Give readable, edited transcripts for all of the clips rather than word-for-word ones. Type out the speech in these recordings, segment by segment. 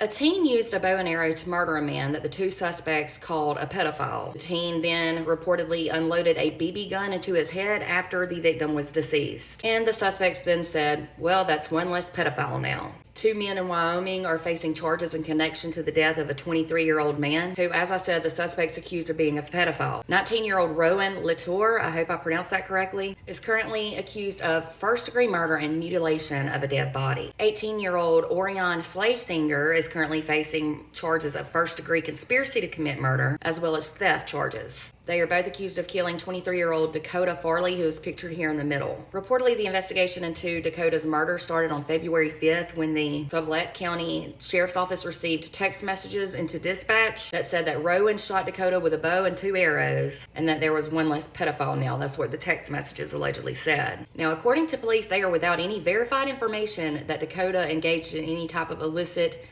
A teen used a bow and arrow to murder a man that the two suspects called a pedophile. The teen then reportedly unloaded a BB gun into his head after the victim was deceased. And the suspects then said, well, that's one less pedophile now. Two men in Wyoming are facing charges in connection to the death of a 23-year-old man who, as I said, the suspects accused of being a pedophile. 19-year-old Rowan Latour, I hope I pronounced that correctly, is currently accused of first-degree murder and mutilation of a dead body. 18-year-old Orion Schlesinger is currently facing charges of first-degree conspiracy to commit murder, as well as theft charges. They are both accused of killing 23-year-old Dakota Farley, who is pictured here in the middle. Reportedly, the investigation into Dakota's murder started on February 5th when the Sublette County Sheriff's Office received text messages into dispatch that said that Rowan shot Dakota with a bow and 2 arrows, and that there was one less pedophile now. That's what the text messages allegedly said. Now, according to police, they are without any verified information that Dakota engaged in any type of illicit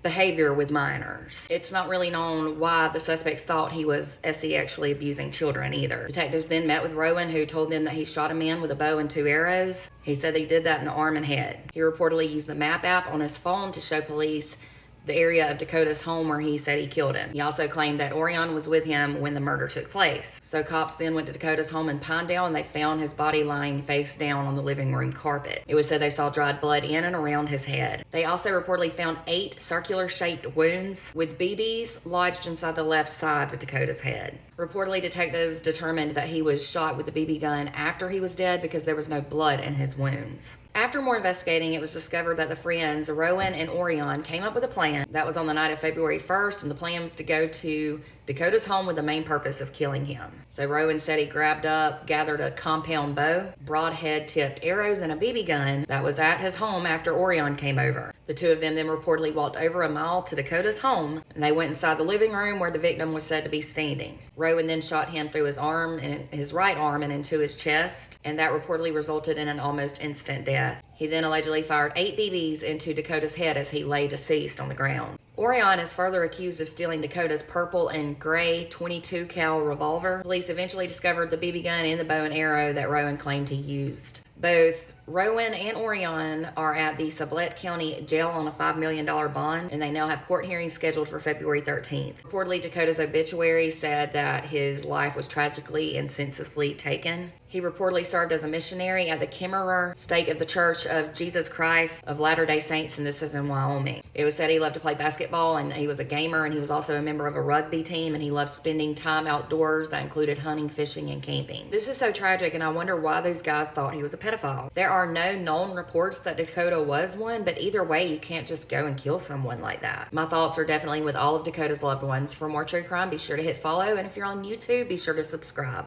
behavior with minors. It's not really known why the suspects thought he was sexually abusing children either. Detectives then met with Rowan, who told them that he shot a man with a bow and 2 arrows. He said he did that in the arm and head. He reportedly used the map app on his phone to show police the area of Dakota's home where he said he killed him. He also claimed that Orion was with him when the murder took place. So cops then went to Dakota's home in Pinedale and they found his body lying face down on the living room carpet. It was said they saw dried blood in and around his head. They also reportedly found 8 circular-shaped wounds with BBs lodged inside the left side of Dakota's head. Reportedly, detectives determined that he was shot with the BB gun after he was dead because there was no blood in his wounds. After more investigating, it was discovered that the friends, Rowan and Orion, came up with a plan. That was on the night of February 1st, and the plan was to go to Dakota's home with the main purpose of killing him. So Rowan said he gathered a compound bow, broadhead-tipped arrows, and a BB gun that was at his home after Orion came over. The two of them then reportedly walked over a mile to Dakota's home, and they went inside the living room where the victim was said to be standing. Rowan then shot him through his arm, and his right arm, and into his chest, and that reportedly resulted in an almost instant death. He then allegedly fired 8 BBs into Dakota's head as he lay deceased on the ground. Orion is further accused of stealing Dakota's purple and gray 22 cal revolver. Police eventually discovered the BB gun and the bow and arrow that Rowan claimed he used. Both Rowan and Orion are at the Sublette County Jail on a $5 million bond, and they now have court hearings scheduled for February 13th. Reportedly, Dakota's obituary said that his life was tragically and senselessly taken. He reportedly served as a missionary at the Kimmerer Stake of the Church of Jesus Christ of Latter-day Saints, and this is in Wyoming. It was said he loved to play basketball, and he was a gamer, and he was also a member of a rugby team, and he loved spending time outdoors that included hunting, fishing, and camping. This is so tragic, and I wonder why those guys thought he was a pedophile. There are no known reports that Dakota was one, but either way, you can't just go and kill someone like that. My thoughts are definitely with all of Dakota's loved ones. For more true crime, be sure to hit follow, and if you're on YouTube, be sure to subscribe.